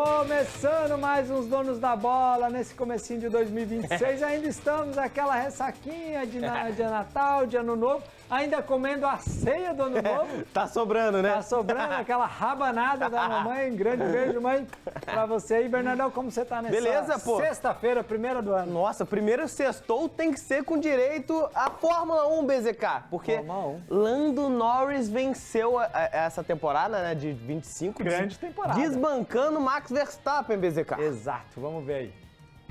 Começando mais uns Donos da Bola nesse comecinho de 2026, ainda estamos aquela ressaquinha de Natal, de Ano Novo, ainda comendo a ceia do Ano Novo. Tá sobrando, né? Tá sobrando aquela rabanada da mamãe. Grande beijo, mãe, pra você aí. Bernardão, como você tá nessa Beleza, pô? Sexta-feira, primeira do ano? Nossa, primeiro sextou tem que ser com direito à Fórmula 1, BZK, porque Lando Norris venceu essa temporada, né, de 25. Grande temporada. Desbancando Max Verstappen, BZK. Exato, vamos ver aí.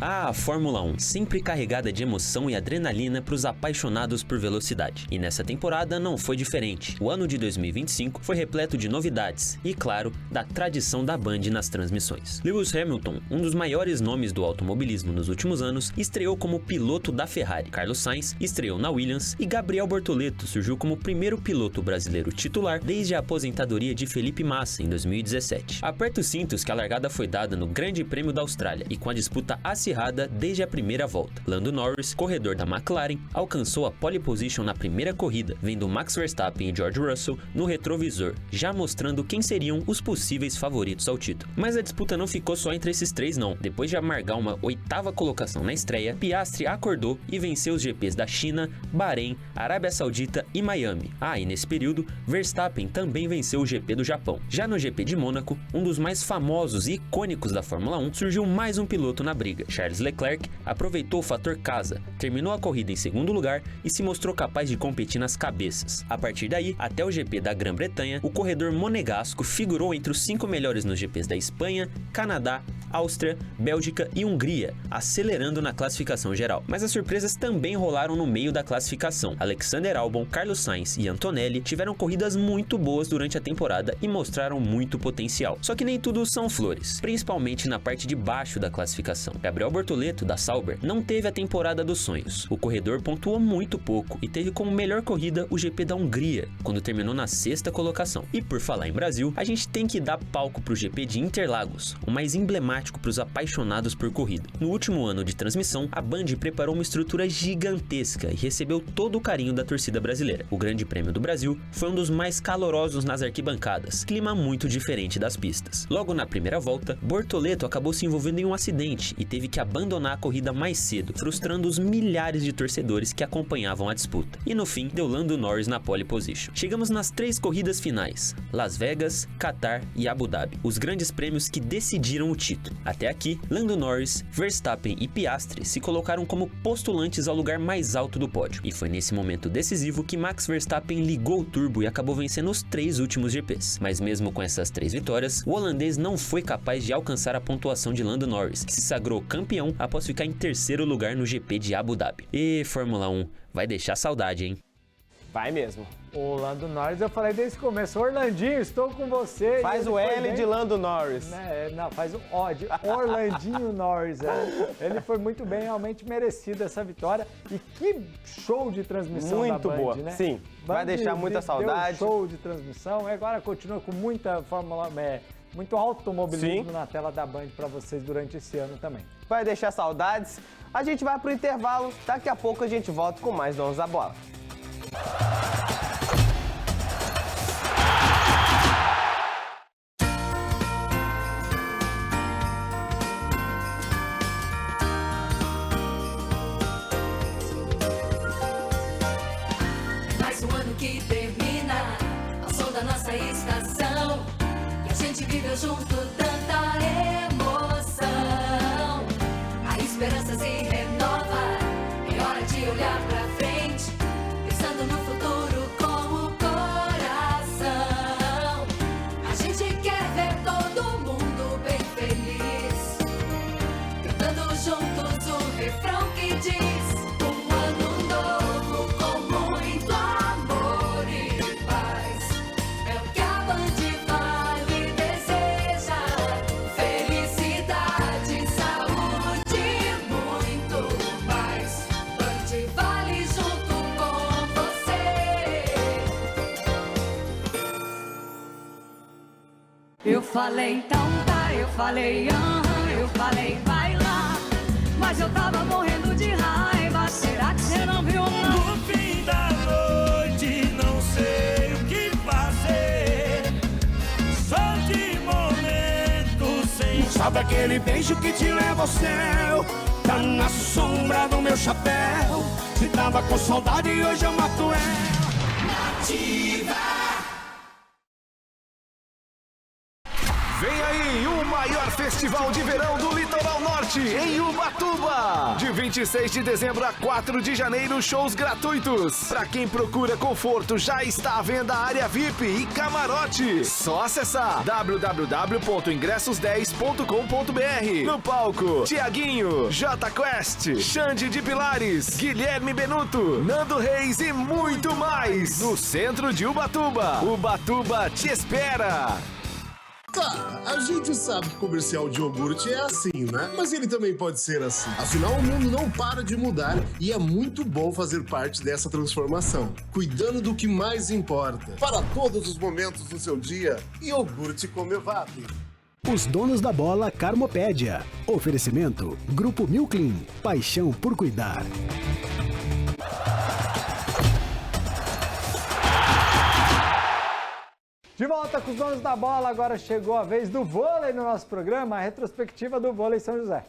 A Fórmula 1, sempre carregada de emoção e adrenalina para os apaixonados por velocidade. E nessa temporada não foi diferente. O ano de 2025 foi repleto de novidades e, claro, da tradição da Band nas transmissões. Lewis Hamilton, um dos maiores nomes do automobilismo nos últimos anos, estreou como piloto da Ferrari. Carlos Sainz estreou na Williams e Gabriel Bortoleto surgiu como o primeiro piloto brasileiro titular desde a aposentadoria de Felipe Massa em 2017. Aperta os cintos que a largada foi dada no Grande Prêmio da Austrália e com a disputa acirrada desde a primeira volta. Lando Norris, corredor da McLaren, alcançou a pole position na primeira corrida, vendo Max Verstappen e George Russell no retrovisor, já mostrando quem seriam os possíveis favoritos ao título. Mas a disputa não ficou só entre esses três não. Depois de amargar uma 8ª colocação na estreia, Piastri acordou e venceu os GPs da China, Bahrein, Arábia Saudita e Miami. E nesse período, Verstappen também venceu o GP do Japão. Já no GP de Mônaco, um dos mais famosos e icônicos da Fórmula 1, surgiu mais um piloto na briga. Charles Leclerc aproveitou o fator casa, terminou a corrida em segundo lugar e se mostrou capaz de competir nas cabeças. A partir daí, até o GP da Grã-Bretanha, o corredor monegasco figurou entre os 5 melhores nos GPs da Espanha, Canadá, Áustria, Bélgica e Hungria, acelerando na classificação geral. Mas as surpresas também rolaram no meio da classificação. Alexander Albon, Carlos Sainz e Antonelli tiveram corridas muito boas durante a temporada e mostraram muito potencial. Só que nem tudo são flores, principalmente na parte de baixo da classificação. Gabriel Bortoleto, da Sauber, não teve a temporada dos sonhos. O corredor pontuou muito pouco e teve como melhor corrida o GP da Hungria, quando terminou na 6ª colocação. E por falar em Brasil, a gente tem que dar palco pro GP de Interlagos, o mais emblemático para os apaixonados por corrida. No último ano de transmissão, a Band preparou uma estrutura gigantesca e recebeu todo o carinho da torcida brasileira. O Grande Prêmio do Brasil foi um dos mais calorosos nas arquibancadas, clima muito diferente das pistas. Logo na primeira volta, Bortoleto acabou se envolvendo em um acidente e teve que abandonar a corrida mais cedo, frustrando os milhares de torcedores que acompanhavam a disputa. E no fim, deu Lando Norris na pole position. Chegamos nas 3 corridas finais: Las Vegas, Qatar e Abu Dhabi, os grandes prêmios que decidiram o título. Até aqui, Lando Norris, Verstappen e Piastri se colocaram como postulantes ao lugar mais alto do pódio. E foi nesse momento decisivo que Max Verstappen ligou o turbo e acabou vencendo os 3 últimos GPs. Mas mesmo com essas 3 vitórias, o holandês não foi capaz de alcançar a pontuação de Lando Norris, que se sagrou campeão após ficar em 3º lugar no GP de Abu Dhabi. E Fórmula 1 vai deixar saudade, hein? Vai mesmo. O Lando Norris, eu falei desde o começo, Orlandinho, estou com você. Faz o L de Lando Norris. Não, faz o O de Orlandinho Norris. Ele foi muito bem, realmente merecido essa vitória. E que show de transmissão muito da Band, boa, né? sim. Vai deixar muita saudade. Show de transmissão. E agora continua com muita muito automobilismo na tela da Band para vocês durante esse ano também. Vai deixar saudades. A gente vai pro intervalo. Daqui a pouco a gente volta com mais Donos da Bola. Mais um ano que termina, ao som da nossa estação, e a gente viveu junto tanta emoção. A esperança se renova, é hora de olhar pra frente, pensando no futuro com o coração. A gente quer ver todo mundo bem feliz, cantando juntos o refrão que diz: um ano novo com muito amor e paz. É o que a Band vale e deseja. Felicidade, saúde e muito mais. Band vale junto com você. Eu falei então tá, eu falei eu falei vai lá, mas eu tava morrendo de raiva. Será que você não viu não? No fim da noite não sei o que fazer, só de momento sem Sabe aquele beijo que te leva ao céu? Tá na sombra do meu chapéu. Se tava com saudade, hoje eu mato ela. Nativa. Vem aí o maior festival de verão do Litoral Norte, em Ubatuba. De 26 de dezembro a 4 de janeiro, shows gratuitos. Pra quem procura conforto, já está à venda a área VIP e camarote. Só acessar www.ingressos10.com.br. No palco, Tiaguinho, J Quest, Xande de Pilares, Guilherme Benuto, Nando Reis e muito mais. No centro de Ubatuba. Ubatuba te espera. Tá, a gente sabe que comercial de iogurte é assim, né? Mas ele também pode ser assim. Afinal, o mundo não para de mudar e é muito bom fazer parte dessa transformação, cuidando do que mais importa. Para todos os momentos do seu dia, iogurte Comevap. Os donos da bola Carmopédia. Oferecimento Grupo Milclean. Paixão por cuidar. De volta com os donos da bola, agora chegou a vez do vôlei no nosso programa, a retrospectiva do vôlei São José.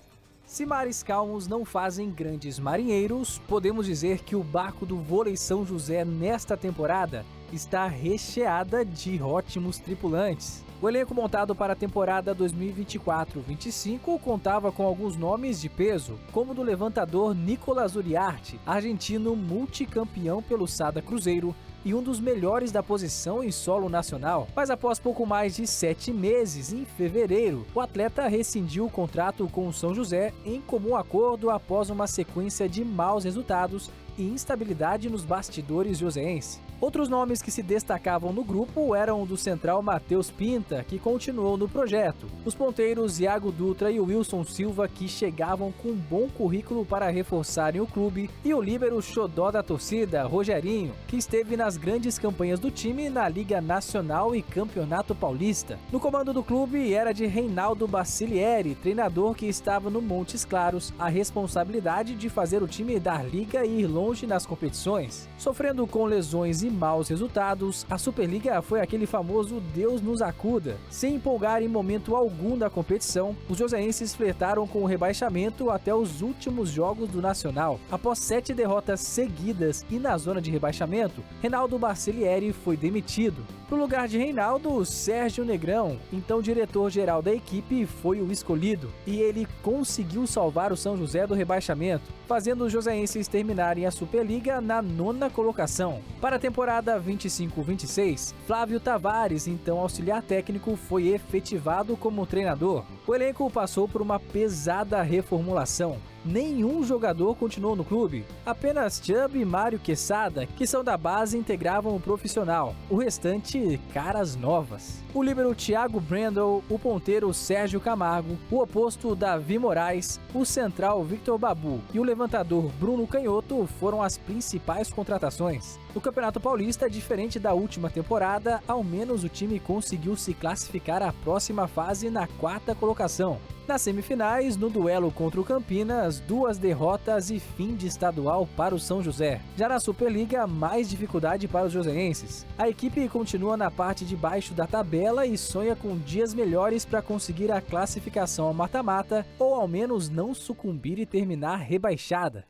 Se mares calmos não fazem grandes marinheiros, podemos dizer que o barco do vôlei São José nesta temporada está recheada de ótimos tripulantes. O elenco montado para a temporada 2024-25 contava com alguns nomes de peso, como o do levantador Nicolas Uriarte, argentino multicampeão pelo Sada Cruzeiro, e um dos melhores da posição em solo nacional. Mas após pouco mais de 7 meses, em fevereiro, o atleta rescindiu o contrato com o São José em comum acordo após uma sequência de maus resultados e instabilidade nos bastidores joseense. Outros nomes que se destacavam no grupo eram o do central Matheus Pinta, que continuou no projeto, os ponteiros Iago Dutra e Wilson Silva, que chegavam com um bom currículo para reforçarem o clube, e o líbero xodó da torcida, Rogerinho, que esteve nas grandes campanhas do time na Liga Nacional e Campeonato Paulista. No comando do clube era de Reinaldo Bacilieri, treinador que estava no Montes Claros, a responsabilidade de fazer o time dar liga e ir longe nas competições. Sofrendo com lesões e maus resultados, a Superliga foi aquele famoso Deus nos acuda. Sem empolgar em momento algum da competição, os joseenses flertaram com o rebaixamento até os últimos jogos do Nacional. Após 7 derrotas seguidas e na zona de rebaixamento, Reinaldo Bacilieri foi demitido. Pro lugar de Reinaldo, Sérgio Negrão, então diretor-geral da equipe, foi o escolhido. E ele conseguiu salvar o São José do rebaixamento, fazendo os joseenses terminarem a Superliga na 9ª colocação. Para a temporada 25-26, Flávio Tavares, então auxiliar técnico, foi efetivado como treinador. O elenco passou por uma pesada reformulação. Nenhum jogador continuou no clube. Apenas Chubb e Mário Quesada, que são da base, integravam o profissional. O restante, caras novas. O líbero Thiago Brandel, o ponteiro Sérgio Camargo, o oposto Davi Moraes, o central Victor Babu e o levantador Bruno Canhoto foram as principais contratações. No Campeonato Paulista, diferente da última temporada, ao menos o time conseguiu se classificar à próxima fase na 4ª colocação. Nas semifinais, no duelo contra o Campinas, 2 derrotas e fim de estadual para o São José. Já na Superliga, mais dificuldade para os joseenses. A equipe continua na parte de baixo da tabela e sonha com dias melhores para conseguir a classificação ao mata-mata ou ao menos não sucumbir e terminar rebaixada.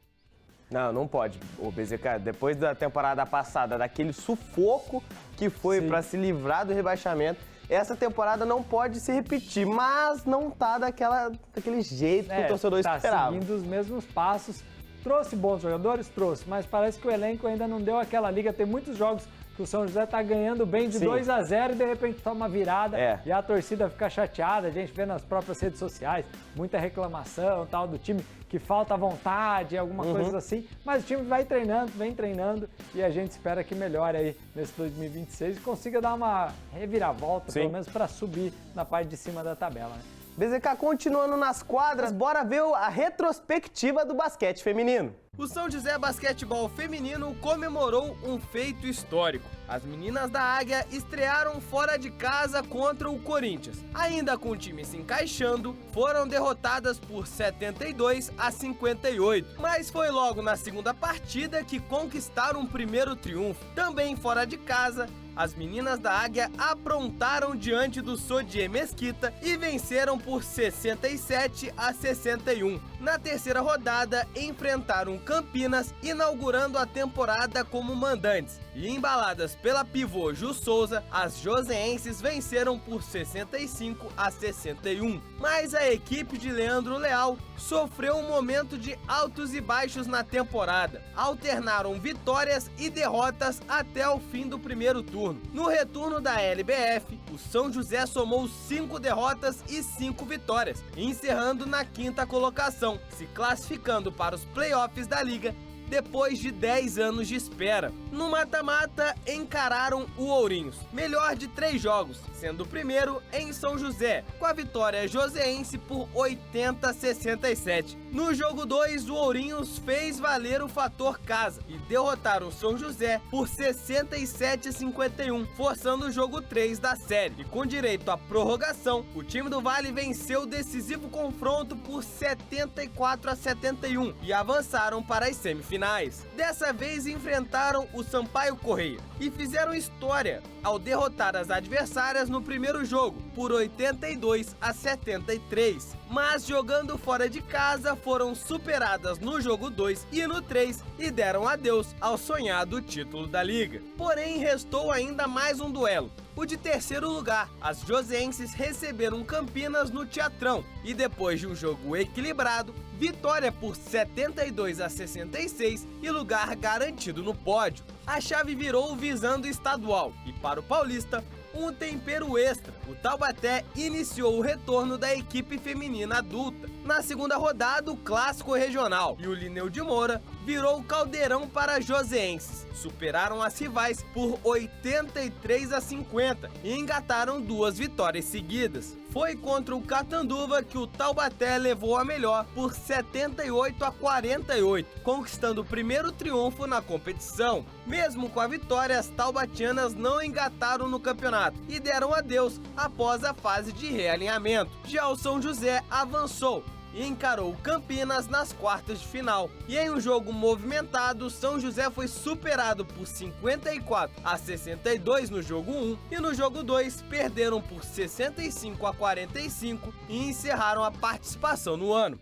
Não pode. O BZK, depois da temporada passada, daquele sufoco que foi para se livrar do rebaixamento, essa temporada não pode se repetir, mas não tá daquele jeito que o torcedor esperava. Tá seguindo os mesmos passos. Trouxe bons jogadores? Trouxe, mas parece que o elenco ainda não deu aquela liga. Tem muitos jogos que o São José tá ganhando bem de 2-0 e de repente toma uma virada e a torcida fica chateada. A gente vê nas próprias redes sociais muita reclamação tal do time, que falta vontade, alguma coisa assim. Mas o time vem treinando e a gente espera que melhore aí nesse 2026 e consiga dar uma reviravolta, pelo menos para subir na parte de cima da tabela, né? BZK, continuando nas quadras, bora ver a retrospectiva do basquete feminino. O São José Basquetebol Feminino comemorou um feito histórico. As meninas da Águia estrearam fora de casa contra o Corinthians. Ainda com o time se encaixando, foram derrotadas por 72-58. Mas foi logo na segunda partida que conquistaram o primeiro triunfo. Também fora de casa, as meninas da Águia aprontaram diante do Sodier Mesquita e venceram por 67-61. Na terceira rodada, enfrentaram Campinas, inaugurando a temporada como mandantes. E embaladas pela pivô Ju Souza, as joseenses venceram por 65-61. Mas a equipe de Leandro Leal sofreu um momento de altos e baixos na temporada. Alternaram vitórias e derrotas até o fim do primeiro turno. No retorno da LBF, o São José somou 5 derrotas e 5 vitórias, encerrando na 5ª colocação, se classificando para os playoffs da liga depois de 10 anos de espera. No mata-mata, encararam o Ourinhos, melhor de 3 jogos, sendo o primeiro em São José, com a vitória joseense por 80-67. No jogo 2, o Ourinhos fez valer o fator casa e derrotaram o São José por 67-51, forçando o jogo 3 da série. E com direito à prorrogação, o time do Vale venceu o decisivo confronto por 74-71 e avançaram para as semifinais. Dessa vez enfrentaram o Sampaio Correia e fizeram história ao derrotar as adversárias no primeiro jogo por 82-73. Mas jogando fora de casa foram superadas no jogo 2 e no 3 e deram adeus ao sonhado título da liga. Porém, restou ainda mais um duelo, o de terceiro lugar. As joseenses receberam Campinas no Teatrão e depois de um jogo equilibrado, vitória por 72-66 e lugar garantido no pódio. A chave virou visando o estadual e para o paulista, um tempero extra. O Taubaté iniciou o retorno da equipe feminina adulta. Na segunda rodada, o clássico regional e o Lineu de Moura virou o caldeirão para as joseenses. Superaram as rivais por 83-50 e engataram 2 vitórias seguidas. Foi contra o Catanduva que o Taubaté levou a melhor por 78-48, conquistando o primeiro triunfo na competição. Mesmo com a vitória, as taubatianas não engataram no campeonato e deram adeus após a fase de realinhamento. Já o São José avançou e encarou o Campinas nas quartas de final. E em um jogo movimentado, São José foi superado por 54-62 no jogo 1 e no jogo 2 perderam por 65-45 e encerraram a participação no ano.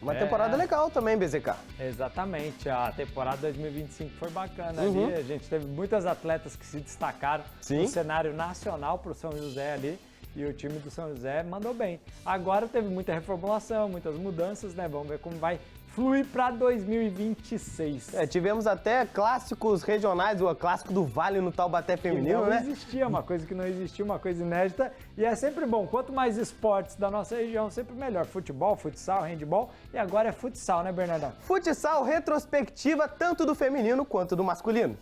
Uma temporada legal também, BZK. Exatamente, a temporada 2025 foi bacana ali, a gente teve muitas atletas que se destacaram no cenário nacional para o São José ali. E o time do São José mandou bem. Agora teve muita reformulação, muitas mudanças, né? Vamos ver como vai fluir para 2026. Tivemos até clássicos regionais, o clássico do Vale no Taubaté feminino, né? Não existia, uma coisa que não existia, uma coisa inédita. E é sempre bom, quanto mais esportes da nossa região, sempre melhor. Futebol, futsal, handball e agora é futsal, né, Bernardão? Futsal, retrospectiva tanto do feminino quanto do masculino.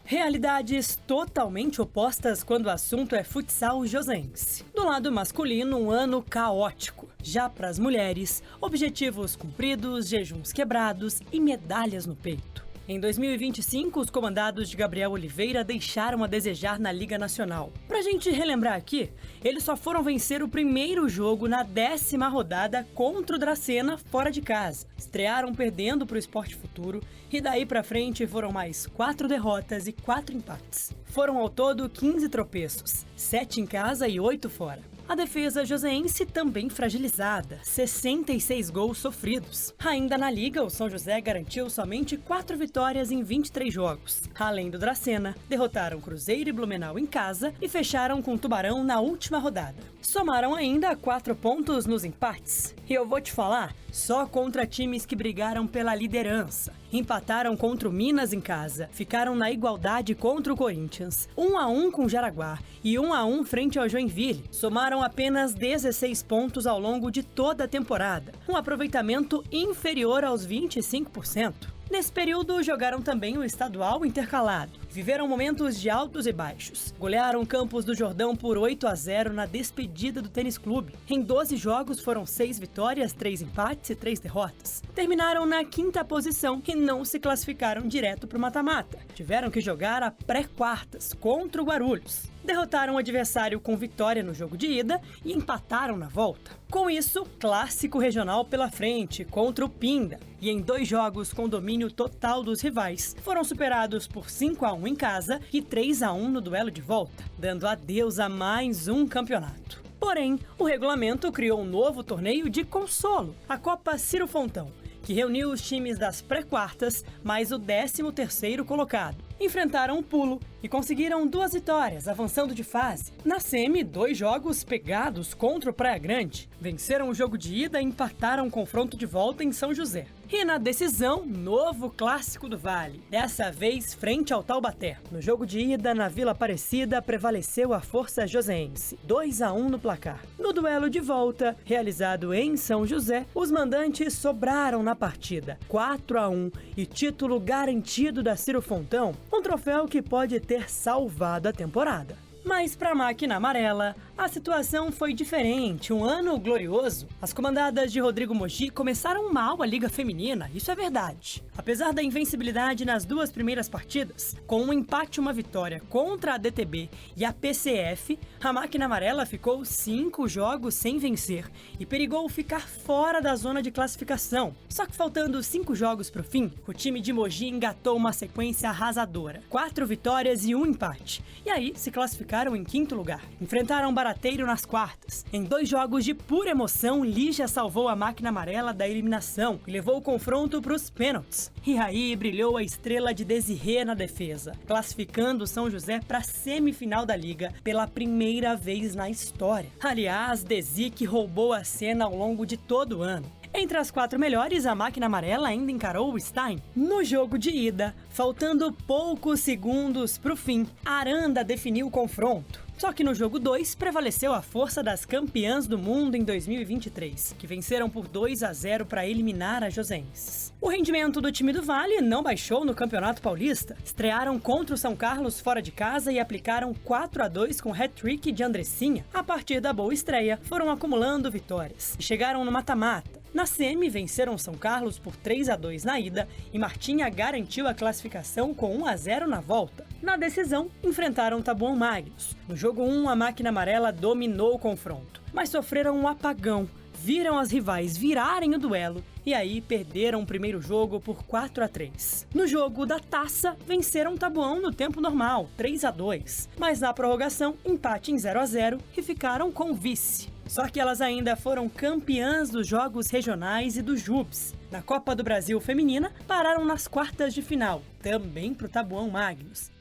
Realidades totalmente opostas quando o assunto é futsal joseense. Do lado masculino, um ano caótico. Já para as mulheres, objetivos cumpridos, jejuns quebrados e medalhas no peito. Em 2025, os comandados de Gabriel Oliveira deixaram a desejar na Liga Nacional. Pra gente relembrar aqui, eles só foram vencer o primeiro jogo na 10ª rodada contra o Dracena fora de casa. Estrearam perdendo pro Sport Futuro e daí pra frente foram mais 4 derrotas e 4 empates. Foram ao todo 15 tropeços, 7 em casa e 8 fora. A defesa joseense também fragilizada, 66 gols sofridos. Ainda na Liga, o São José garantiu somente 4 vitórias em 23 jogos. Além do Dracena, derrotaram Cruzeiro e Blumenau em casa e fecharam com Tubarão na última rodada. Somaram ainda 4 pontos nos empates. E eu vou te falar, só contra times que brigaram pela liderança. Empataram contra o Minas em casa, ficaram na igualdade contra o Corinthians, 1-1 com o Jaraguá e 1-1 frente ao Joinville. Somaram apenas 16 pontos ao longo de toda a temporada, um aproveitamento inferior aos 25%. Nesse período, jogaram também o estadual intercalado. Viveram momentos de altos e baixos. Golearam Campos do Jordão por 8-0 na despedida do Tênis Clube. Em 12 jogos foram 6 vitórias, 3 empates e 3 derrotas. Terminaram na 5ª posição e não se classificaram direto para o mata-mata. Tiveram que jogar a pré-quartas contra o Guarulhos. Derrotaram o adversário com vitória no jogo de ida e empataram na volta. Com isso, clássico regional pela frente contra o Pinda. E em 2 jogos com domínio total dos rivais, foram superados por 5-1 em casa e 3-1 no duelo de volta, dando adeus a mais um campeonato. Porém, o regulamento criou um novo torneio de consolo, a Copa Ciro Fontão, que reuniu os times das pré-quartas mais o 13º colocado. Enfrentaram um pulo e conseguiram 2 vitórias, avançando de fase. Na semi, 2 jogos pegados contra o Praia Grande. Venceram o jogo de ida e empataram o confronto de volta em São José. E na decisão, novo clássico do Vale, dessa vez frente ao Taubaté. No jogo de ida, na Vila Aparecida, prevaleceu a força joseense, 2-1 no placar. No duelo de volta, realizado em São José, os mandantes sobraram na partida, 4-1 e título garantido da Ciro Fontão, um troféu que pode ter salvado a temporada. Mas para a máquina amarela, a situação foi diferente, um ano glorioso. As comandadas de Rodrigo Mogi começaram mal a Liga Feminina, isso é verdade. Apesar da invencibilidade nas 2 primeiras partidas, com um empate e uma vitória contra a DTB e a PCF, a máquina amarela ficou 5 jogos sem vencer e perigou ficar fora da zona de classificação. Só que faltando 5 jogos para o fim, o time de Mogi engatou uma sequência arrasadora, 4 vitórias e 1 empate, e aí se classificaram em 5º lugar. Enfrentaram Barateiro nas quartas. Em 2 jogos de pura emoção, Lígia salvou a máquina amarela da eliminação e levou o confronto para os pênaltis. E aí brilhou a estrela de Desirê na defesa, classificando São José para a semifinal da Liga pela primeira vez na história. Aliás, Desi que roubou a cena ao longo de todo o ano. Entre as 4 melhores, a máquina amarela ainda encarou o Stein. No jogo de ida, faltando poucos segundos para o fim, Aranda definiu o confronto. Só que no jogo 2, prevaleceu a força das campeãs do mundo em 2023, que venceram por 2-0 para eliminar as joseenses. O rendimento do time do Vale não baixou no Campeonato Paulista. Estrearam contra o São Carlos fora de casa e aplicaram 4-2 com hat-trick de Andressinha. A partir da boa estreia, foram acumulando vitórias e chegaram no mata-mata. Na semi, venceram São Carlos por 3-2 na ida e Martinha garantiu a classificação com 1-0 na volta. Na decisão, enfrentaram Taboão Magnus. No jogo 1, a máquina amarela dominou o confronto, mas sofreram um apagão. Viram as rivais virarem o duelo e aí perderam o primeiro jogo por 4-3. No jogo da taça, venceram Taboão no tempo normal, 3-2, mas na prorrogação, empate em 0-0 e ficaram com o vice. Só que elas ainda foram campeãs dos jogos regionais e dos JUBs. Na Copa do Brasil Feminina, pararam nas quartas de final, também para o Taboão Magnus.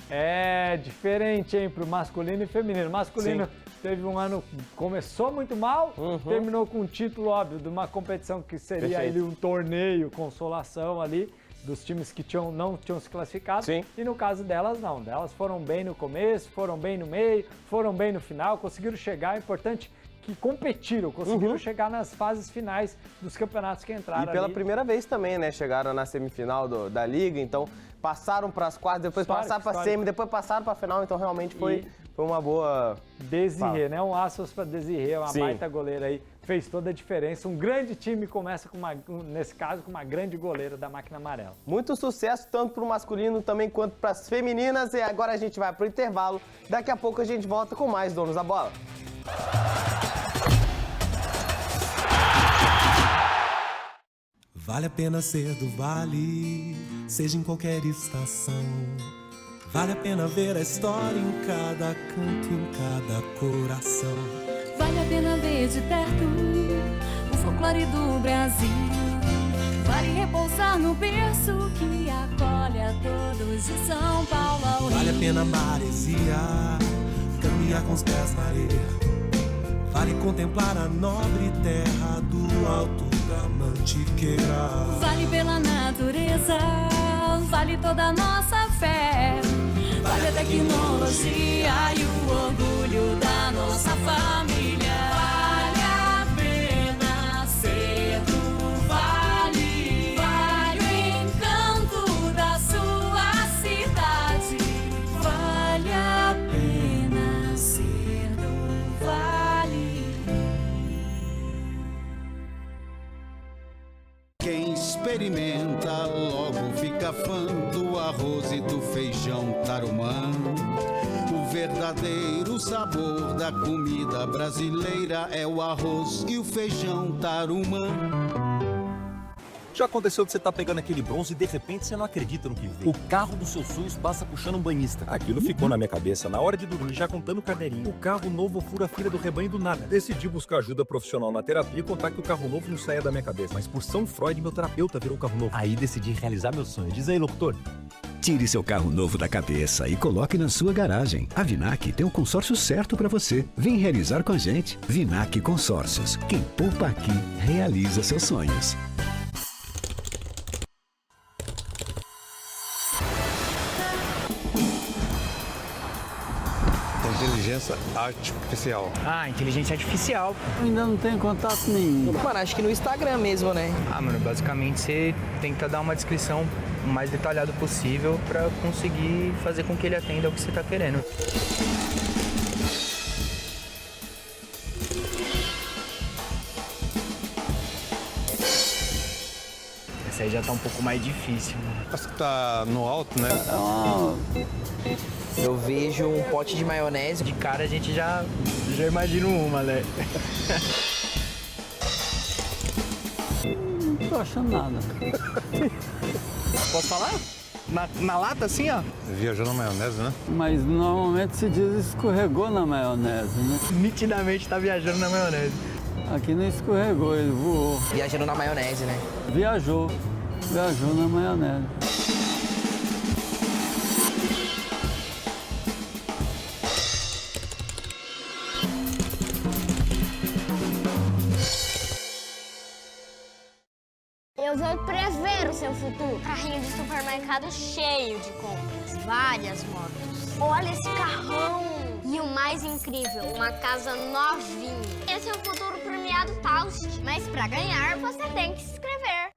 É diferente, hein, pro masculino e feminino. Masculino teve um ano, começou muito mal, terminou com um título, óbvio, de uma competição que seria ali um torneio, consolação ali, dos times que não tinham se classificado. Sim. E no caso delas, não. Delas foram bem no começo, foram bem no meio, foram bem no final, conseguiram chegar, é importante que competiram, conseguiram chegar nas fases finais dos campeonatos que entraram. E pela ali. primeira vez também, né? Chegaram na semifinal da Liga, então passaram para as quartas, depois passaram para a semi, depois passaram para a final, então realmente foi uma boa... Desirê, né? Um aspas para Desirê, uma baita goleira aí, fez toda a diferença. Um grande time começa com nesse caso, com uma grande goleira da máquina amarela. Muito sucesso, tanto para o masculino também quanto para as femininas. E agora a gente vai para o intervalo. Daqui a pouco a gente volta com mais Donos da Bola. Vale a pena ser do Vale, seja em qualquer estação. Vale a pena ver a história em cada canto, em cada coração. Vale a pena ver de perto o folclore do Brasil. Vale repousar no berço que acolhe a todos de São Paulo ao Rio. Vale a pena maresia, caminhar com os pés na areia. Vale contemplar a nobre terra do alto da Mantiqueira. Vale pela natureza, vale toda a nossa fé. Vale a tecnologia e o orgulho da nossa família. Vale a pena ser do Vale. Vale o fã do arroz e do feijão tarumã. O verdadeiro sabor da comida brasileira é o arroz e o feijão tarumã. Já aconteceu de você estar pegando aquele bronze e de repente você não acredita no que vê. O carro dos seus sonhos passa puxando um banhista. Aquilo ficou na minha cabeça na hora de dormir, já contando o carneirinho. O carro novo fura a fila do rebanho do nada. Decidi buscar ajuda profissional na terapia e contar que o carro novo não saía da minha cabeça. Mas por São Freud, meu terapeuta virou o carro novo. Aí decidi realizar meu sonho. Diz aí, locutor. Tire seu carro novo da cabeça e coloque na sua garagem. A Vinac tem um consórcio certo para você. Vem realizar com a gente. Vinac Consórcios. Quem poupa aqui, realiza seus sonhos. Inteligência artificial. Inteligência artificial. Ainda não tenho contato nenhum. Mano, acho que no Instagram mesmo, né? Mano, basicamente você tenta dar uma descrição o mais detalhada possível pra conseguir fazer com que ele atenda ao que você tá querendo. Essa aí já tá um pouco mais difícil. Acho que tá no alto, né? Eu vejo um pote de maionese. De cara a gente já imagina uma, né? Não tô achando nada. Posso falar? Na lata assim, ó? Viajou na maionese, né? Mas normalmente se diz escorregou na maionese, né? Nitidamente tá viajando na maionese. Aqui não escorregou, ele voou. Viajando na maionese, né? Viajou na maionese. Eu vou prever o seu futuro. Carrinho de supermercado cheio de compras. Várias motos. Olha esse carrão. E o mais incrível, uma casa novinha. Esse é o futuro premiado Taust. Mas pra ganhar, você tem que se inscrever.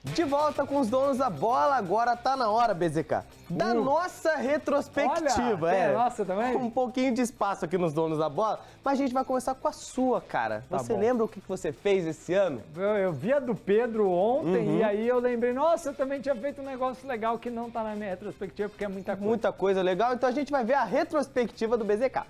De volta com os donos da bola, agora tá na hora, BZK, da nossa retrospectiva. Olha, nossa também? Um pouquinho de espaço aqui nos donos da bola, mas a gente vai começar com a sua, cara. Tá você bom. lembra o que você fez esse ano? Eu vi a do Pedro ontem e aí eu lembrei, nossa, eu também tinha feito um negócio legal que não tá na minha retrospectiva, porque é muita coisa. Muita coisa legal, então a gente vai ver a retrospectiva do BZK.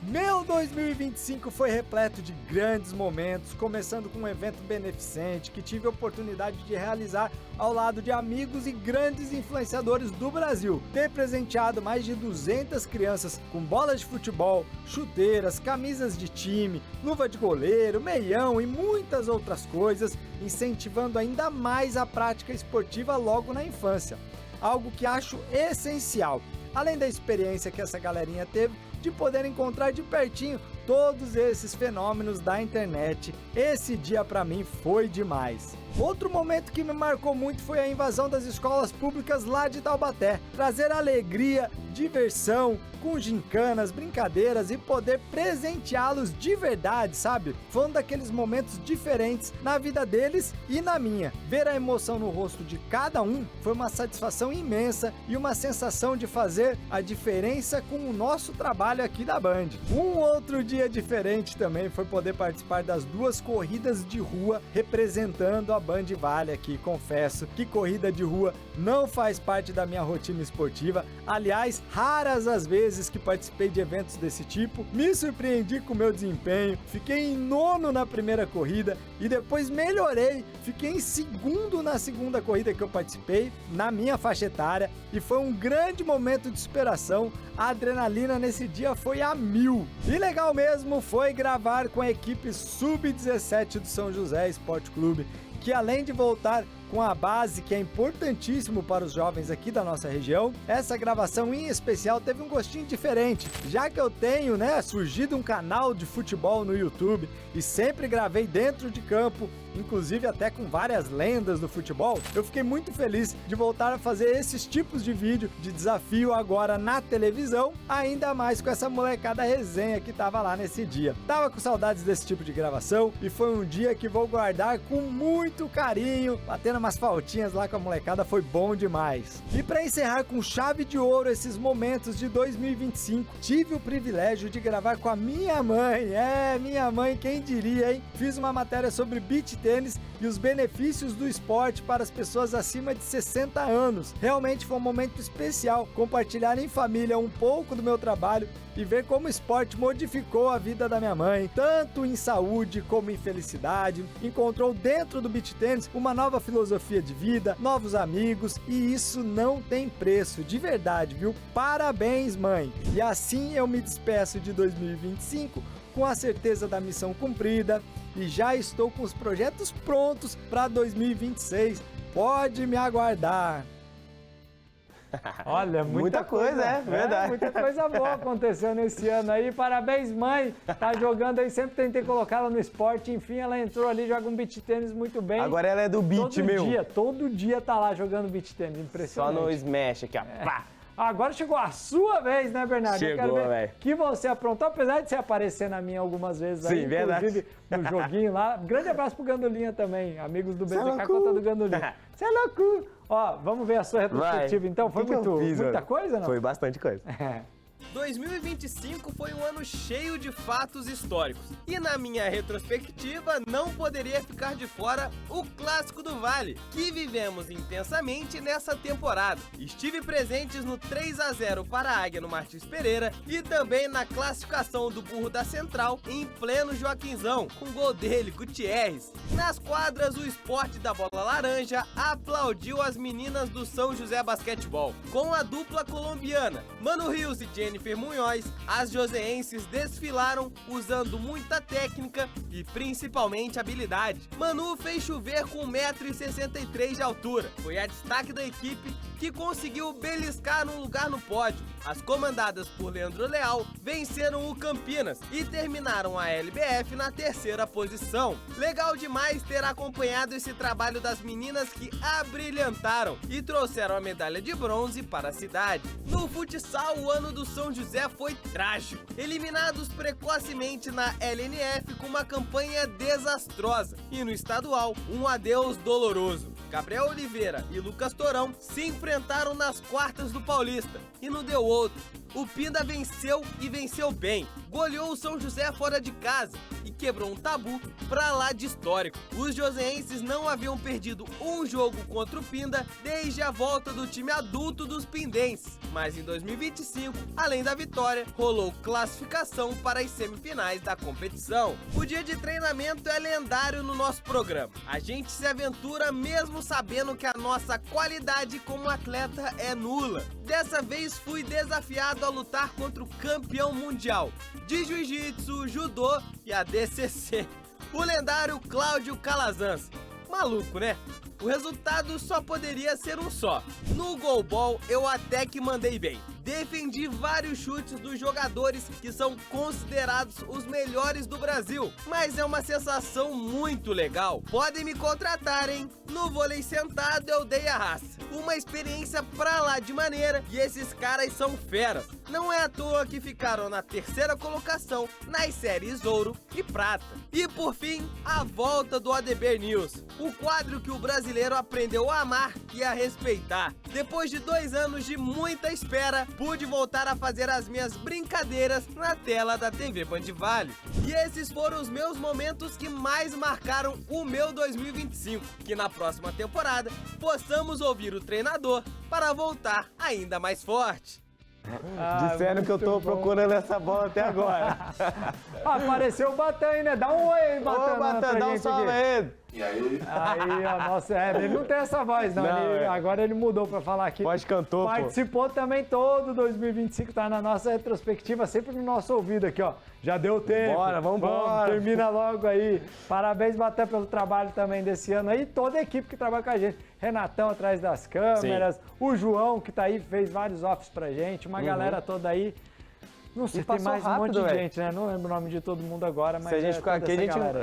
Meu 2025 foi repleto de grandes momentos, começando com um evento beneficente que tive a oportunidade de realizar ao lado de amigos e grandes influenciadores do Brasil. Ter presenteado mais de 200 crianças com bolas de futebol, chuteiras, camisas de time, luva de goleiro, meião e muitas outras coisas, incentivando ainda mais a prática esportiva logo na infância. Algo que acho essencial, além da experiência que essa galerinha teve de poder encontrar de pertinho todos esses fenômenos da internet. Esse dia pra mim foi demais. Outro momento que me marcou muito foi a invasão das escolas públicas lá de Taubaté. Trazer alegria, diversão, com gincanas, brincadeiras e poder presenteá-los de verdade, sabe? Foi um daqueles momentos diferentes na vida deles e na minha. Ver a emoção no rosto de cada um foi uma satisfação imensa e uma sensação de fazer a diferença com o nosso trabalho aqui da Band. Um outro dia diferente também foi poder participar das 2 corridas de rua representando a Band Vale aqui. Confesso que corrida de rua não faz parte da minha rotina esportiva. Aliás, raras as vezes que participei de eventos desse tipo. Me surpreendi com o meu desempenho, fiquei em 9º na primeira corrida e depois melhorei, fiquei em 2º na segunda corrida que eu participei, na minha faixa etária, e foi um grande momento de superação. A adrenalina nesse dia foi a 1000. E legal mesmo foi gravar com a equipe Sub-17 do São José Esporte Clube, que além de voltar com a base que é importantíssimo para os jovens aqui da nossa região, essa gravação em especial teve um gostinho diferente, já que eu tenho, surgido um canal de futebol no YouTube e sempre gravei dentro de campo, inclusive até com várias lendas do futebol. Eu fiquei muito feliz de voltar a fazer esses tipos de vídeo de desafio agora na televisão, ainda mais com essa molecada resenha que tava lá nesse dia. Tava com saudades desse tipo de gravação e foi um dia que vou guardar com muito muito carinho, batendo umas faltinhas lá com a molecada, foi bom demais. E para encerrar com chave de ouro esses momentos de 2025, tive o privilégio de gravar com a minha mãe. Minha mãe, quem diria, hein? Fiz uma matéria sobre beach tênis e os benefícios do esporte para as pessoas acima de 60 anos. Realmente foi um momento especial compartilhar em família um pouco do meu trabalho e ver como o esporte modificou a vida da minha mãe, tanto em saúde como em felicidade. Encontrou dentro do beach tênis uma nova filosofia de vida, novos amigos, e isso não tem preço, de verdade, viu? Parabéns, mãe! E assim eu me despeço de 2025 com a certeza da missão cumprida e já estou com os projetos prontos para 2026. Pode me aguardar! Olha, muita coisa, verdade. Muita coisa boa aconteceu nesse ano aí. Parabéns, mãe. Tá jogando aí, sempre tentei colocá-la no esporte. Enfim, ela entrou ali, joga um beach tênis muito bem. Agora ela é do beach, Todo dia tá lá jogando beach tênis, impressionante. Só no smash aqui, ó. Pá. Agora chegou a sua vez, né, Bernardo? Chegou, eu quero ver velho. que você aprontou, apesar de você aparecer na minha algumas vezes aí, inclusive no joguinho lá. Grande abraço pro Gandolinha também, amigos do BZK, conta do Gandolinha. Você é louco! Ó, vamos ver a sua retrospectiva então, foi muita coisa, não? Foi bastante coisa. 2025 foi um ano cheio de fatos históricos. E na minha retrospectiva, não poderia ficar de fora o Clássico do Vale, que vivemos intensamente nessa temporada. Estive presentes no 3-0 para a Águia no Martins Pereira e também na classificação do Burro da Central em pleno Joaquinzão, com gol dele, Gutierrez. Nas quadras, o Esporte da Bola Laranja aplaudiu as meninas do São José Basquetebol. Com a dupla colombiana, Manu Rios e Jennifer Munhoz, as joseenses desfilaram usando muita técnica e principalmente habilidade. Manu fez chover com 1,63 m de altura. Foi a destaque da equipe que conseguiu beliscar um lugar no pódio. As comandadas por Leandro Leal venceram o Campinas e terminaram a LBF na 3ª posição. Legal demais ter acompanhado esse trabalho das meninas que abrilhantaram e trouxeram a medalha de bronze para a cidade. No futsal, o ano do São José foi trágico. Eliminados precocemente na LNF com uma campanha desastrosa. E no estadual, um adeus doloroso. Gabriel Oliveira e Lucas Torão se enfrentaram nas quartas do Paulista e não deu outro. O Pinda venceu e venceu bem. Goleou o São José fora de casa e quebrou um tabu pra lá de histórico. Os joseenses não haviam perdido um jogo contra o Pinda desde a volta do time adulto dos pindenses. Mas em 2025, além da vitória, rolou classificação para as semifinais da competição. O dia de treinamento é lendário no nosso programa. A gente se aventura mesmo sabendo que a nossa qualidade como atleta é nula. Dessa vez fui desafiado a lutar contra o campeão mundial de jiu-jitsu, judô e ADCC, o lendário Cláudio Calazans. Maluco, né? O resultado só poderia ser um só. No goalball eu até que mandei bem. Defendi vários chutes dos jogadores que são considerados os melhores do Brasil, mas é uma sensação muito legal. Podem me contratar, hein? No vôlei sentado eu dei a raça. Uma experiência pra lá de maneira e esses caras são feras. Não é à toa que ficaram na 3ª colocação nas séries Ouro e Prata. E por fim, a volta do ADB News, o quadro que o brasileiro aprendeu a amar e a respeitar. Depois de 2 anos de muita espera, pude voltar a fazer as minhas brincadeiras na tela da TV Band Vale. E esses foram os meus momentos que mais marcaram o meu 2025. Que na próxima temporada possamos ouvir o treinador para voltar ainda mais forte. Disseram que eu tô procurando essa bola até agora. Apareceu o Batan aí, né? Dá um oi aí, Batan. Ô, Batan, dá um salve aí. E aí? Aí, ó, nossa, ele não tem essa voz, não. Agora ele mudou pra falar aqui. Voz cantor, Participou também todo 2025, tá na nossa retrospectiva, sempre no nosso ouvido aqui, ó. Já deu tempo. Vamos embora. Termina logo aí. Parabéns, Batan, pelo trabalho também desse ano aí. Toda a equipe que trabalha com a gente. Renatão atrás das câmeras, sim. O João que tá aí, fez vários offs pra gente, uma galera toda aí. Não sei, tem mais rápido, um monte de gente, né? Não lembro o nome de todo mundo agora, mas se a gente ficar aqui,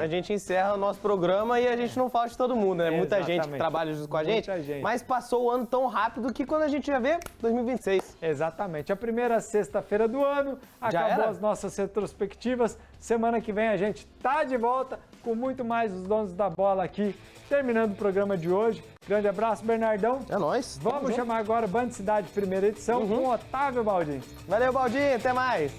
a gente encerra o nosso programa e a gente não fala de todo mundo, né? Muita gente que trabalha junto com a gente, mas passou o ano tão rápido que quando a gente já vê, 2026. Exatamente. A primeira sexta-feira do ano, acabou as nossas retrospectivas. Semana que vem a gente tá de volta com muito mais os donos da bola aqui, terminando o programa de hoje. Grande abraço, Bernardão. É nóis. Vamos chamar agora Band Cidade, primeira edição, com Otávio Baldin. Valeu, Baldin. Até mais.